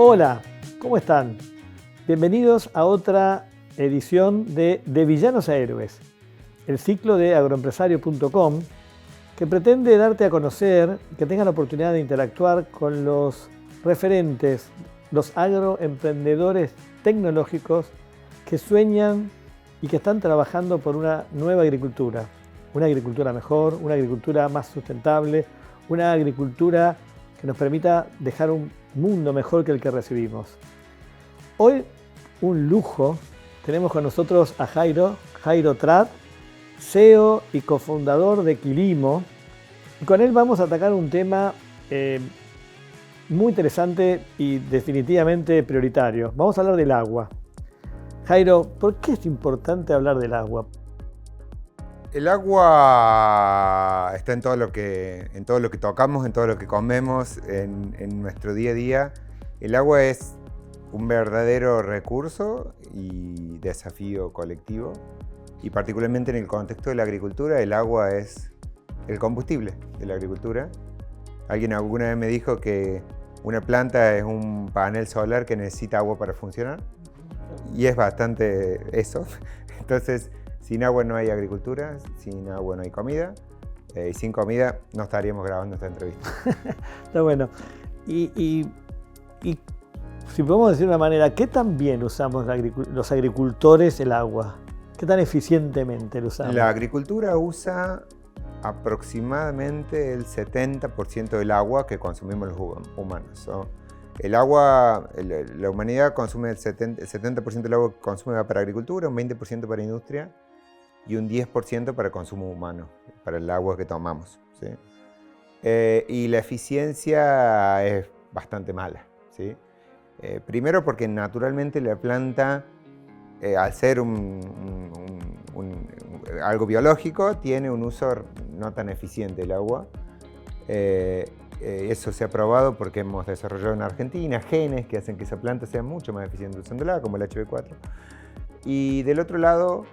Hola, ¿cómo están? Bienvenidos a otra edición de Villanos a Héroes, el ciclo de agroempresario.com que pretende darte a conocer, que tengas la oportunidad de interactuar con los referentes, los agroemprendedores tecnológicos que sueñan y que están trabajando por una nueva agricultura. Una agricultura mejor, una agricultura más sustentable, una agricultura que nos permita dejar un mundo mejor que el que recibimos. Hoy, un lujo, tenemos con nosotros a Jairo Trat, CEO y cofundador de Quilimo, y con él vamos a atacar un tema muy interesante y definitivamente prioritario. Vamos a hablar del agua. Jairo, ¿por qué es importante hablar del agua? El agua está en todo lo que tocamos, en todo lo que comemos, en nuestro día a día. El agua es un verdadero recurso y desafío colectivo. Y particularmente en el contexto de la agricultura, el agua es el combustible de la agricultura. Alguien alguna vez me dijo que una planta es un panel solar que necesita agua para funcionar. Y es bastante eso. Entonces, sin agua no hay agricultura, sin agua no hay comida, y sin comida no estaríamos grabando esta entrevista. Está bueno. Y si podemos decir de una manera, ¿qué tan bien usamos los agricultores el agua? ¿Qué tan eficientemente lo usamos? La agricultura usa aproximadamente el 70% del agua que consumimos los humanos. El agua, la humanidad consume el 70% del agua que consume va para agricultura, un 20% para industria y un 10% para consumo humano, para el agua que tomamos, ¿sí? Y la eficiencia es bastante mala, ¿sí? Primero porque naturalmente la planta, al ser algo biológico, tiene un uso no tan eficiente del agua. Eso se ha probado porque hemos desarrollado en Argentina genes que hacen que esa planta sea mucho más eficiente usando el agua, como el HB4. Y del otro lado,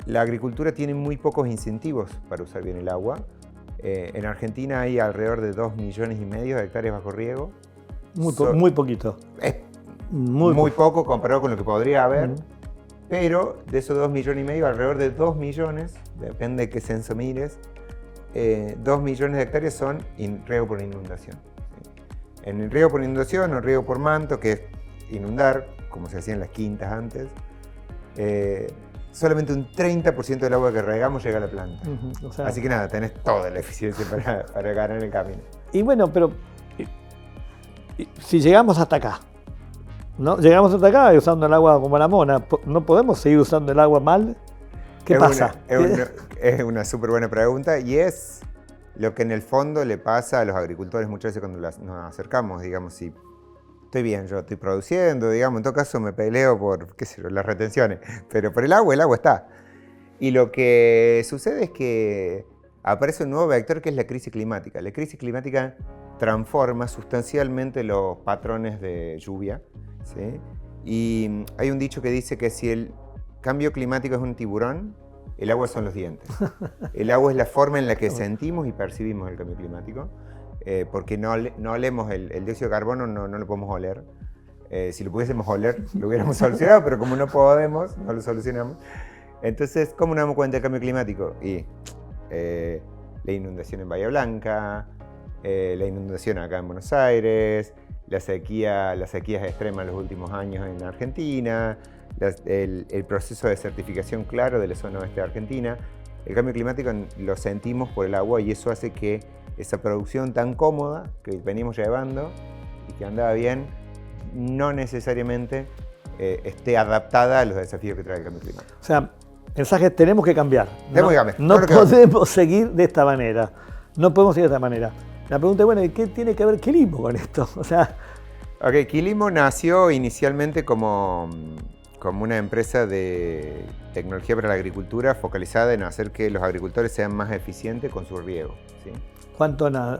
la agricultura tiene muy pocos incentivos para usar bien el agua. En Argentina hay alrededor de 2,5 millones de hectáreas bajo riego. Muy poquito. Es muy poco comparado con lo que podría haber. Pero de esos 2,5 millones, alrededor de 2 millones, depende de qué censo mires, 2 millones de hectáreas son riego por inundación. En el riego por inundación o riego por manto, que es inundar, como se hacía en las quintas antes, solamente un 30% del agua que regamos llega a la planta. O sea, así que nada, tenés toda la eficiencia para ganar el camino. Y bueno, pero si llegamos hasta acá, ¿no? Llegamos hasta acá usando el agua como la mona, ¿no podemos seguir usando el agua mal? ¿Qué pasa? Es una súper buena pregunta y es lo que en el fondo le pasa a los agricultores muchas veces cuando nos acercamos, digamos, si estoy bien, yo estoy produciendo, digamos, en todo caso me peleo por, qué sé yo, las retenciones, pero por el agua está. Y lo que sucede es que aparece un nuevo vector que es la crisis climática. La crisis climática transforma sustancialmente los patrones de lluvia, ¿sí? Y hay un dicho que dice que si el cambio climático es un tiburón, el agua son los dientes. El agua es la forma en la que sentimos y percibimos el cambio climático. Porque no olemos el dióxido de carbono, no lo podemos oler. Si lo pudiésemos oler, lo hubiéramos solucionado, pero como no podemos, no lo solucionamos. Entonces, ¿cómo nos damos cuenta del cambio climático? Y la inundación en Bahía Blanca, la inundación acá en Buenos Aires, las sequías extremas en los últimos años en Argentina, el proceso de certificación claro de la zona oeste de Argentina. El cambio climático lo sentimos por el agua y eso hace que esa producción tan cómoda que venimos llevando y que andaba bien, no necesariamente esté adaptada a los desafíos que trae el cambio climático. O sea, mensaje, tenemos que cambiar. Tenemos que cambiar. No podemos seguir de esta manera. No podemos seguir de esta manera. La pregunta es, bueno, ¿y qué tiene que ver Quilimo con esto? O sea, Quilimo nació inicialmente como una empresa de tecnología para la agricultura focalizada en hacer que los agricultores sean más eficientes con su riego, ¿sí?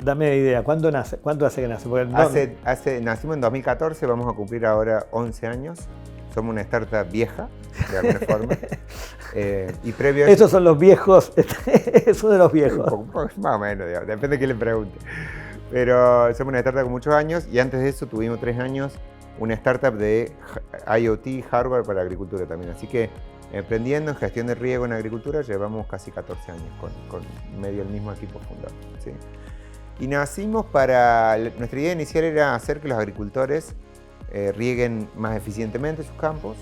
Dame idea, ¿cuánto hace que nace? Nacimos en 2014, vamos a cumplir ahora 11 años. Somos una startup vieja, de alguna forma. Y previo a Esos son los viejos, esos de los viejos. Más o menos, digamos, depende de quién le pregunte. Pero somos una startup con muchos años y antes de eso tuvimos 3 años una startup de IoT, hardware para agricultura también. Así que emprendiendo en gestión de riego en agricultura llevamos casi 14 años con medio el mismo equipo fundador. ¿Sí? Y nacimos nuestra idea inicial era hacer que los agricultores rieguen más eficientemente sus campos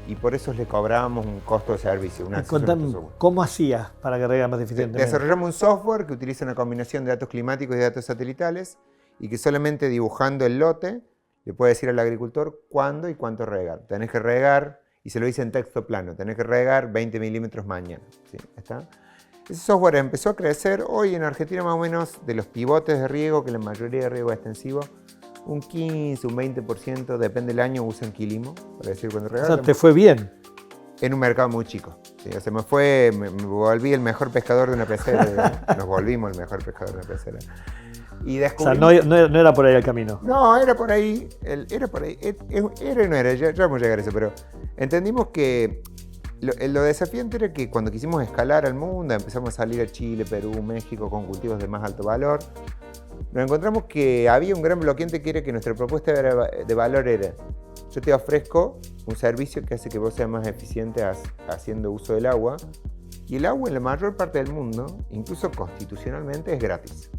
y por eso les cobrábamos un costo de servicio. Contame, ¿cómo hacías para que rieguen más eficientemente? Desarrollamos un software que utiliza una combinación de datos climáticos y datos satelitales y que solamente dibujando el lote le puede decir al agricultor cuándo y cuánto regar. Tenés que regar, y se lo dice en texto plano, tenés que regar 20 milímetros mañana. ¿Sí? ¿Está? Ese software empezó a crecer. Hoy en Argentina más o menos de los pivotes de riego, que la mayoría de riego es extensivo, un 15, un 20%, depende del año, usan Quilimo, para decir cuándo regar. O sea, ¿te fue bien? En un mercado muy chico. ¿Sí? O sea, me volví el mejor pescador de una pecera. Nos volvimos el mejor pescador de una pecera. Y o sea, no era por ahí el camino. No, era por ahí. Era por ahí. Era y no era, ya vamos a llegar a eso. Pero entendimos que lo desafiante era que cuando quisimos escalar al mundo, empezamos a salir a Chile, Perú, México con cultivos de más alto valor, nos encontramos que había un gran bloqueante que era que nuestra propuesta de valor era: yo te ofrezco un servicio que hace que vos seas más eficiente haciendo uso del agua, y el agua en la mayor parte del mundo, incluso constitucionalmente, es gratis.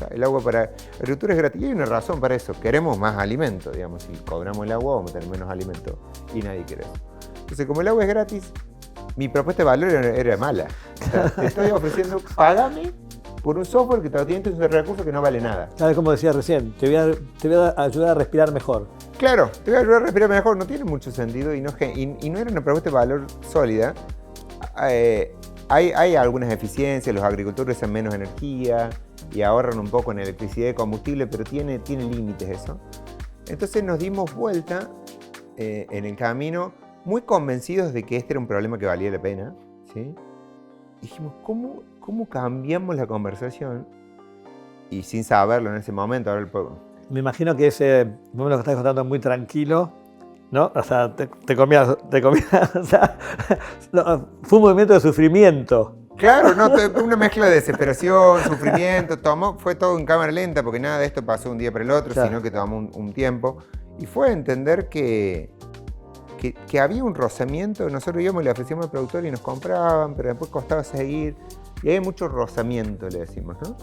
El agua para agricultura es gratis y hay una razón para eso. Queremos más alimento, digamos. Si cobramos el agua vamos a tener menos alimento y nadie quiere eso. Entonces, como el agua es gratis, mi propuesta de valor era mala. O sea, te estoy ofreciendo, págame por un software que te tiene un recurso que no vale nada. ¿Sabes cómo decía recién? Te voy a ayudar a respirar mejor. Claro, te voy a ayudar a respirar mejor. No tiene mucho sentido y no era una propuesta de valor sólida. Hay algunas eficiencias, los agricultores usan menos energía y ahorran un poco en electricidad y combustible, pero tiene límites eso. Entonces nos dimos vuelta en el camino, muy convencidos de que este era un problema que valía la pena, ¿sí? Dijimos, ¿cómo cambiamos la conversación? Y sin saberlo en ese momento, ahora Me imagino que ese momento que estás contando es muy tranquilo, ¿no? O sea, te comías, o sea, no, fue un movimiento de sufrimiento. Claro, no, una mezcla de desesperación, sufrimiento, fue todo en cámara lenta, porque nada de esto pasó un día para el otro, claro, sino que tomó un tiempo. Y fue entender que había un rozamiento. Nosotros íbamos y le ofrecíamos al productor y nos compraban, pero después costaba seguir. Y hay mucho rozamiento, le decimos, ¿no?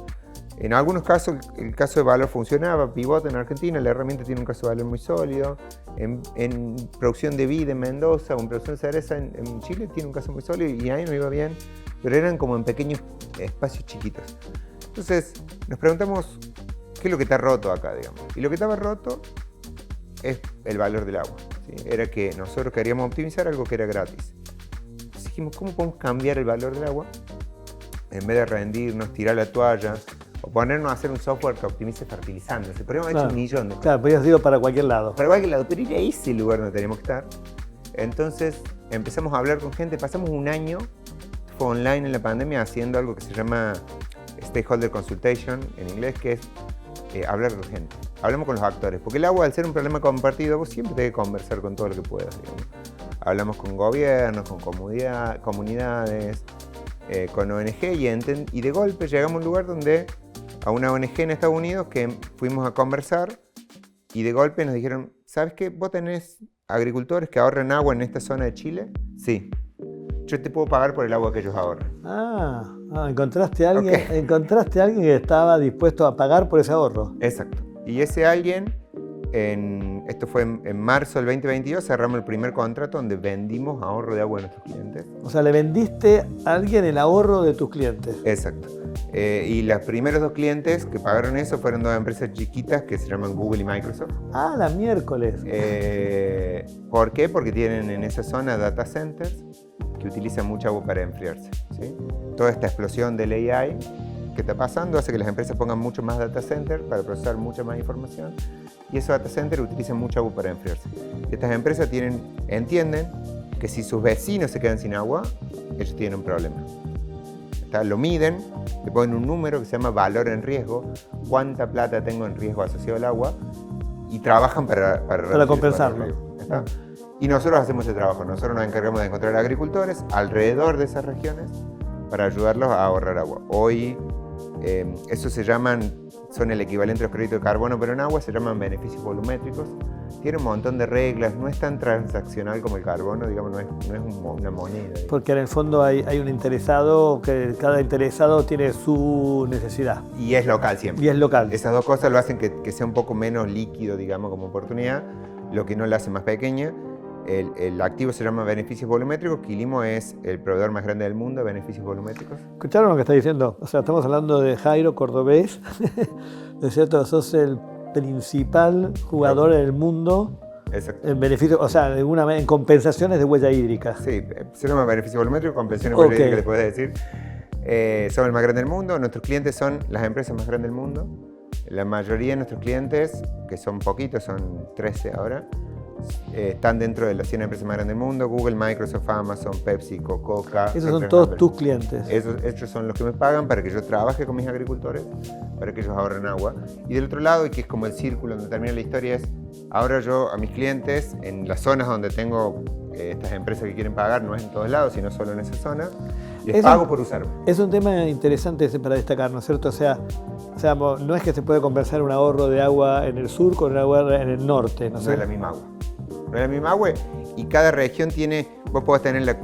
En algunos casos, el caso de valor funcionaba, Pivot en Argentina, la herramienta tiene un caso de valor muy sólido. En producción de vid en Mendoza o en producción de cereza en Chile tiene un caso muy sólido y ahí no iba bien, pero eran como en pequeños espacios chiquitos. Entonces nos preguntamos, ¿qué es lo que está roto acá, digamos? Y lo que estaba roto es el valor del agua, ¿sí? Era que nosotros queríamos optimizar algo que era gratis. Entonces dijimos, ¿cómo podemos cambiar el valor del agua? En vez de rendirnos, tirar la toalla, o ponernos a hacer un software que optimice fertilizantes. Podríamos haber hecho un millón de cosas. Claro, podrías decirlo para cualquier lado. Para cualquier lado, pero ir a ese lugar donde teníamos que estar. Entonces empezamos a hablar con gente, pasamos un año, fue online en la pandemia, haciendo algo que se llama Stakeholder Consultation en inglés, que es hablar con gente. Hablamos con los actores, porque el agua, al ser un problema compartido, vos siempre tenés que conversar con todo lo que puedas, digamos. Hablamos con gobiernos, con comunidades, con ONG y de golpe llegamos a un lugar donde a una ONG en Estados Unidos que fuimos a conversar y de golpe nos dijeron, ¿sabes qué? ¿Vos tenés agricultores que ahorran agua en esta zona de Chile? Sí. Yo te puedo pagar por el agua que ellos ahorran. Encontraste a alguien que estaba dispuesto a pagar por ese ahorro. Exacto. Y ese alguien, esto fue en marzo del 2022, cerramos el primer contrato donde vendimos ahorro de agua a nuestros clientes. O sea, le vendiste a alguien el ahorro de tus clientes. Exacto. Y los primeros 2 clientes que pagaron eso fueron 2 empresas chiquitas que se llaman Google y Microsoft. La miércoles. ¿Por qué? Porque tienen en esa zona data centers que utilizan mucha agua para enfriarse, ¿sí? Toda esta explosión del AI que está pasando hace que las empresas pongan mucho más data center para procesar mucha más información y esos data centers utilizan mucha agua para enfriarse. Y estas empresas entienden que si sus vecinos se quedan sin agua, ellos tienen un problema. Lo miden, le ponen un número que se llama valor en riesgo, cuánta plata tengo en riesgo asociado al agua, y trabajan para compensarlo. Y nosotros hacemos ese trabajo. Nosotros nos encargamos de encontrar agricultores alrededor de esas regiones para ayudarlos a ahorrar agua. Hoy Eso son el equivalente a los créditos de carbono, pero en agua se llaman beneficios volumétricos. Tiene un montón de reglas, no es tan transaccional como el carbono, digamos, no es una moneda. Digamos. Porque en el fondo hay un interesado, que cada interesado tiene su necesidad. Y es local siempre. Y es local. Esas dos cosas lo hacen que sea un poco menos líquido, digamos, como oportunidad, lo que no la hace más pequeña. El activo se llama beneficios volumétricos. Quilimo es el proveedor más grande del mundo de beneficios volumétricos. ¿Escucharon lo que está diciendo? O sea, estamos hablando de Jairo Cordobés, ¿no es cierto? Sos el principal jugador en el mundo en beneficio, o sea, en compensaciones de huella hídrica. Sí, se llama beneficio volumétrico, compensaciones de huella hídrica, le puedes decir. Somos el más grande del mundo, nuestros clientes son las empresas más grandes del mundo. La mayoría de nuestros clientes, que son poquitos, son 13 ahora, están dentro de las 100 empresas más grandes del mundo: Google, Microsoft, Amazon, Pepsi, Coca. Esos son todos tus clientes. Esos son los que me pagan para que yo trabaje con mis agricultores, para que ellos ahorren agua. Y del otro lado, y que es como el círculo donde termina la historia, es ahora yo a mis clientes, en las zonas donde tengo estas empresas que quieren pagar, no es en todos lados, sino solo en esa zona, les pago por usarme. Es un tema interesante para destacar, ¿no es cierto? O sea, no es que se puede compensar un ahorro de agua en el sur con un agua en el norte. No es la misma agua. No es la misma agua, y cada región tiene, vos podés tener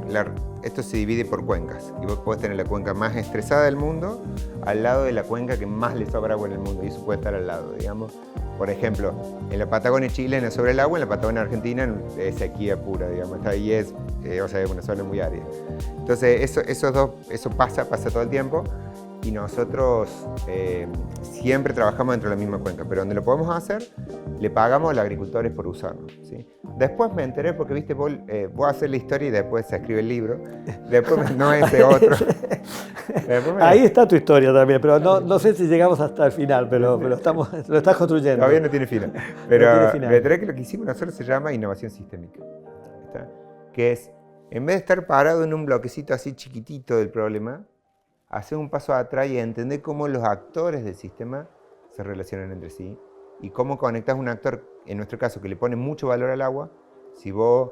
esto se divide por cuencas, y vos podés tener la cuenca más estresada del mundo al lado de la cuenca que más le sobra agua en el mundo, y eso puede estar al lado, digamos. Por ejemplo, en la Patagonia chilena sobre el agua, en la Patagonia argentina es sequía pura, digamos, ahí es una zona muy árida. Entonces eso pasa todo el tiempo, y nosotros siempre trabajamos dentro de la misma cuenca, pero donde lo podemos hacer, le pagamos a los agricultores por usarlo, ¿sí? Después me enteré, porque viste, vos haces la historia y después se escribe el libro, después no es de otro. Ahí está tu historia también, pero no sé si llegamos hasta el final, pero lo estás construyendo. Todavía no tiene final. Pero me enteré que lo que hicimos nosotros se llama innovación sistémica, ¿está? Que es, en vez de estar parado en un bloquecito así chiquitito del problema, hacer un paso atrás y entender cómo los actores del sistema se relacionan entre sí y cómo conectas un actor, en nuestro caso, que le pone mucho valor al agua. Si vos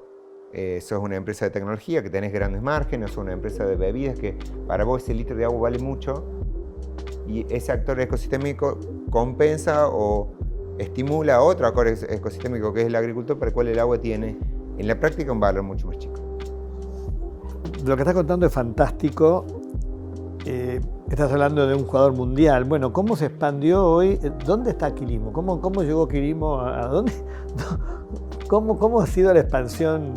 sos una empresa de tecnología que tenés grandes márgenes, o sos una empresa de bebidas que para vos ese litro de agua vale mucho, y ese actor ecosistémico compensa o estimula a otro actor ecosistémico que es el agricultor, para el cual el agua tiene en la práctica un valor mucho más chico. Lo que estás contando es fantástico. Estás hablando de un jugador mundial. Bueno, ¿cómo se expandió hoy? ¿Dónde está Quilimo? ¿Cómo llegó Quilimo a dónde? ¿Cómo ha sido la expansión?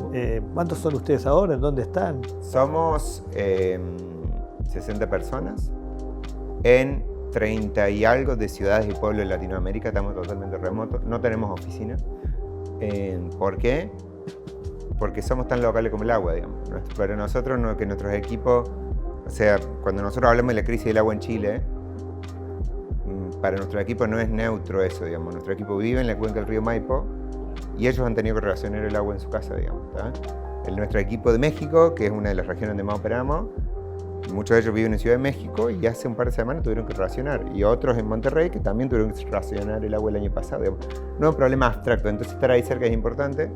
¿Cuántos son ustedes ahora? ¿En dónde están? Somos 60 personas en 30 y algo de ciudades y pueblos de Latinoamérica. Estamos totalmente remotos, no tenemos oficina. ¿Por qué? Porque somos tan locales como el agua, digamos. Pero nosotros, que nuestros equipos, o sea, cuando nosotros hablamos de la crisis del agua en Chile, para nuestro equipo no es neutro eso, digamos. Nuestro equipo vive en la cuenca del río Maipo y ellos han tenido que racionar el agua en su casa, digamos, ¿tá? Nuestro equipo de México, que es una de las regiones donde más operamos, muchos de ellos viven en Ciudad de México y hace un par de semanas tuvieron que racionar. Y otros en Monterrey que también tuvieron que racionar el agua el año pasado, digamos. No es un problema abstracto, entonces estar ahí cerca es importante.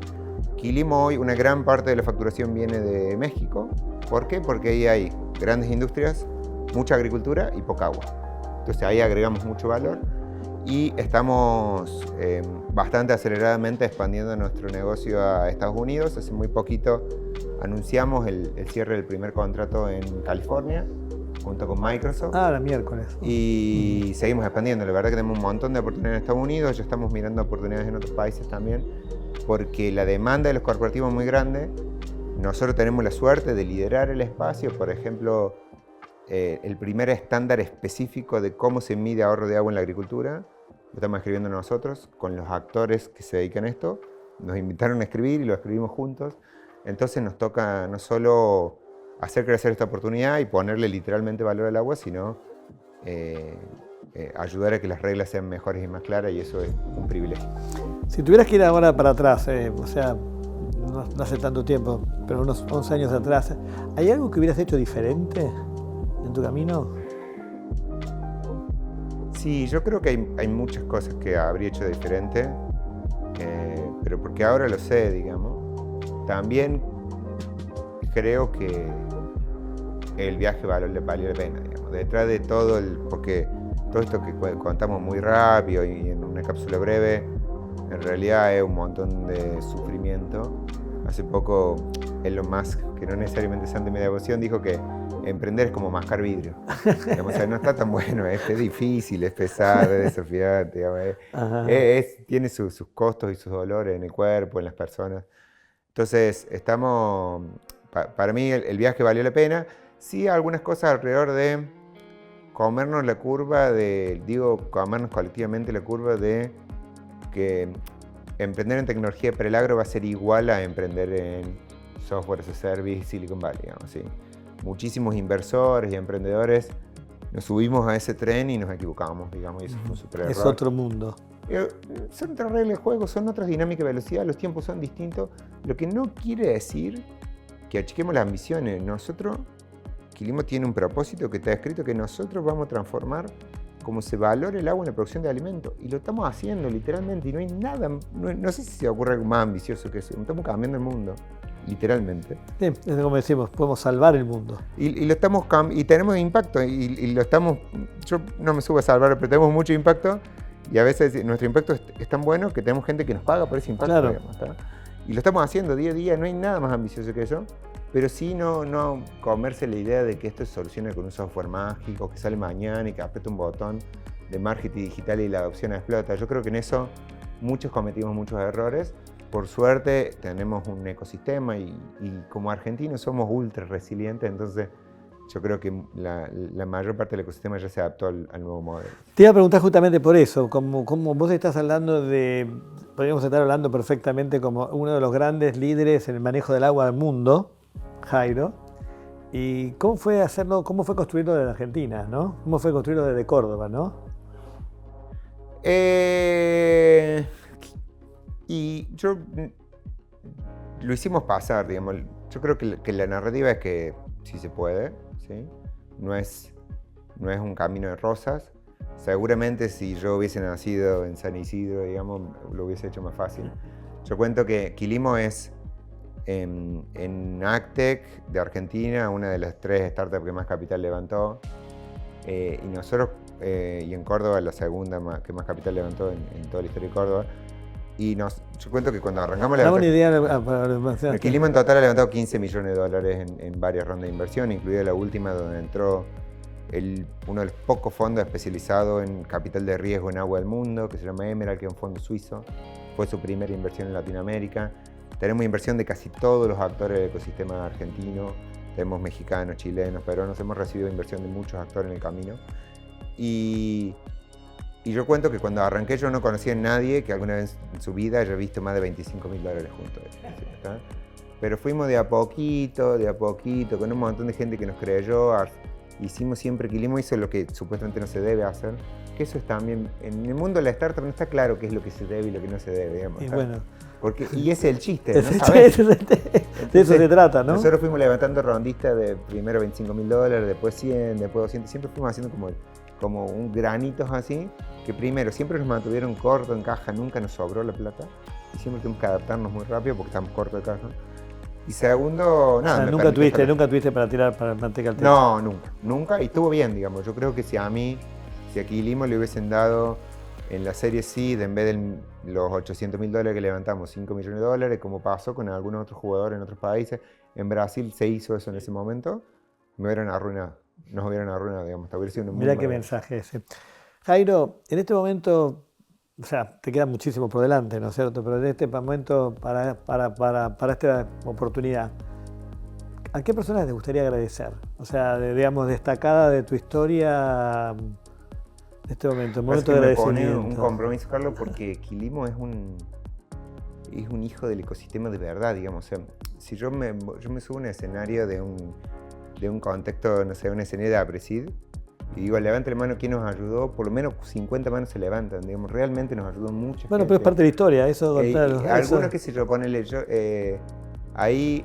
Quilimo hoy, una gran parte de la facturación viene de México. ¿Por qué? Porque ahí hay grandes industrias, mucha agricultura y poca agua. Entonces ahí agregamos mucho valor y estamos bastante aceleradamente expandiendo nuestro negocio a Estados Unidos. Hace muy poquito anunciamos el cierre del primer contrato en California junto con Microsoft. La miércoles. Y seguimos expandiendo. La verdad que tenemos un montón de oportunidades en Estados Unidos. Ya estamos mirando oportunidades en otros países también, porque la demanda de los corporativos es muy grande. Nosotros tenemos la suerte de liderar el espacio. Por ejemplo, el primer estándar específico de cómo se mide ahorro de agua en la agricultura lo estamos escribiendo nosotros con los actores que se dedican a esto. Nos invitaron a escribir y lo escribimos juntos. Entonces nos toca no solo hacer crecer esta oportunidad y ponerle literalmente valor al agua, sino ayudar a que las reglas sean mejores y más claras, y eso es un privilegio. Si tuvieras que ir ahora para atrás, o sea, no hace tanto tiempo, pero unos 11 años atrás, ¿hay algo que hubieras hecho diferente en tu camino? Sí, yo creo que hay muchas cosas que habría hecho diferente, pero porque ahora lo sé, digamos. También creo que el viaje valió la pena, digamos. Detrás de todo porque todo esto que contamos muy rápido y en una cápsula breve, en realidad es un montón de sufrimiento. Hace poco Elon Musk, que no necesariamente es santo de mi devoción, dijo que emprender es como mascar vidrio. Digamos, o sea, no está tan bueno, es difícil, es pesado, es desafiante, digamos, tiene sus costos y sus dolores en el cuerpo, en las personas. Entonces, para mí el viaje valió la pena. Sí, algunas cosas alrededor de comernos la curva comernos colectivamente la curva de que emprender en tecnología para el agro va a ser igual a emprender en software as a service, Silicon Valley, digamos, ¿sí? Muchísimos inversores y emprendedores nos subimos a ese tren y nos equivocamos, digamos, y eso fue un super error. Es otro mundo. Son otras reglas de juego, son otras dinámicas de velocidad, los tiempos son distintos, lo que no quiere decir que achiquemos las ambiciones. Quilimo tiene un propósito que está escrito, que nosotros vamos a transformar cómo se valora el agua en la producción de alimentos. Y lo estamos haciendo literalmente, y no hay nada, no sé si se ocurre algo más ambicioso que eso. Estamos cambiando el mundo, literalmente. Sí, es como decimos, podemos salvar el mundo. Y tenemos impacto, y lo estamos, yo no me subo a salvar, pero tenemos mucho impacto, y a veces nuestro impacto es tan bueno que tenemos gente que nos paga por ese impacto. Claro. Digamos, y lo estamos haciendo día a día, no hay nada más ambicioso que eso. Pero sí no comerse la idea de que esto se soluciona con un software mágico que sale mañana y que aprieta un botón de marketing digital y la adopción explota. Yo creo que en eso muchos cometimos muchos errores. Por suerte tenemos un ecosistema y como argentinos somos ultra resilientes, entonces yo creo que la mayor parte del ecosistema ya se adaptó al nuevo modelo. Te iba a preguntar justamente por eso, como vos estás hablando podríamos estar hablando perfectamente como uno de los grandes líderes en el manejo del agua del mundo, Jairo, y cómo fue hacerlo, cómo fue construirlo desde Argentina, ¿no? Cómo fue construirlo desde Córdoba, ¿no? Y yo lo hicimos pasar, digamos. Yo creo que la narrativa es que sí se puede, ¿sí? No es un camino de rosas. Seguramente si yo hubiese nacido en San Isidro, digamos, lo hubiese hecho más fácil. Yo cuento que Quilimo es en Actec de Argentina, una de las 3 startups que más capital levantó, y nosotros, y en Córdoba la segunda que más capital levantó en toda la historia de Córdoba. Y yo cuento que cuando arrancamos la Quilimo en total ha levantado $15 millones en varias rondas de inversión, incluida la última donde entró uno de los pocos fondos especializados en capital de riesgo en agua del mundo, que se llama Emerald, que es un fondo suizo. Fue su primera inversión en Latinoamérica. Tenemos inversión de casi todos los actores del ecosistema argentino. Tenemos mexicanos, chilenos, peruanos. Hemos recibido inversión de muchos actores en el camino. Y yo cuento que cuando arranqué yo no conocía a nadie que alguna vez en su vida haya visto más de $25.000 juntos. ¿Está? Pero fuimos de a poquito, con un montón de gente que nos creyó. Hicimos siempre, Quilimo hizo lo que supuestamente no se debe hacer. Que eso es también, en el mundo de la startup no está claro qué es lo que se debe y lo que no se debe, digamos. Y bueno. Y ese es el chiste, ¿no? De eso se trata, ¿no? Nosotros fuimos levantando rondistas de primero $25.000, después 100, después 200, siempre fuimos haciendo como un granitos así, que primero siempre nos mantuvieron corto en caja, nunca nos sobró la plata, y siempre tuvimos que adaptarnos muy rápido porque estamos cortos de caja. Y segundo, nada. O sea, nunca tuviste para tirar para manteca al techo. No, nunca, y estuvo bien, digamos. Yo creo que si a Quilimo le hubiesen dado en la serie Seed, en vez de los $800.000 que levantamos, $5 millones, como pasó con algunos otros jugadores en otros países, en Brasil se hizo eso en ese momento, nos hubieran arruinado, digamos. Mirá qué mensaje ese. Jairo, en este momento, o sea, te queda muchísimo por delante, ¿no es cierto? Pero en este momento, para esta oportunidad, ¿a qué personas te gustaría agradecer? O sea, digamos, destacada de tu historia en este momento, un momento de agradecimiento. Me pone un compromiso, Carlos, porque Quilimo es un hijo del ecosistema de verdad, digamos. O sea, si yo me subo a un escenario de un contexto, no sé, un escenario de Apresid, y digo, levante la mano, ¿quién nos ayudó? Por lo menos 50 manos se levantan, digamos, realmente nos ayudó mucho. Bueno, pero es parte de la historia, eso. Claro, algunos, qué sé yo, ponele, ahí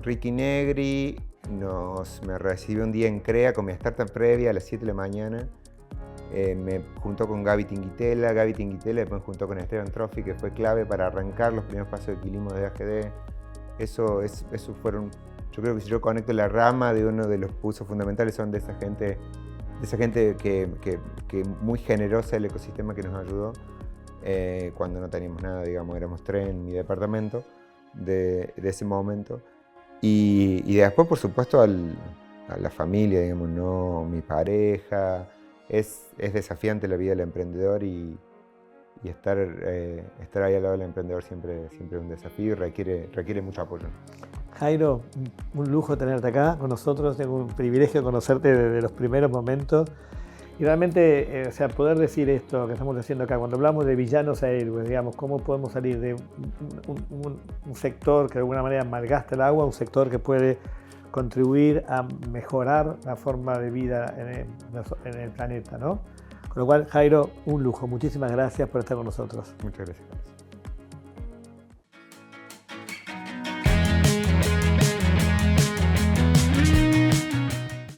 Ricky Negri me recibió un día en CREA con mi startup previa a las 7 de la mañana. Me juntó con Gaby Tinguitela después me juntó con Esteban Trophy, que fue clave para arrancar los primeros pasos de Quilimo de AGD. Eso fueron Yo creo que si yo conecto la rama de uno de los usos fundamentales son de esa gente que muy generosa el ecosistema que nos ayudó cuando no teníamos nada, digamos, éramos 3 en mi departamento de ese momento. Y después, por supuesto, a la familia, digamos, ¿no? Mi pareja. Es desafiante la vida del emprendedor y estar ahí al lado del emprendedor siempre es un desafío y requiere mucho apoyo. Jairo, un lujo tenerte acá con nosotros, tengo un privilegio conocerte desde los primeros momentos y realmente o sea, poder decir esto que estamos diciendo acá, cuando hablamos de villanos a héroes, digamos, cómo podemos salir de un sector que de alguna manera malgasta el agua, un sector que puede contribuir a mejorar la forma de vida en el planeta, ¿no? Con lo cual, Jairo, un lujo. Muchísimas gracias por estar con nosotros. Muchas gracias.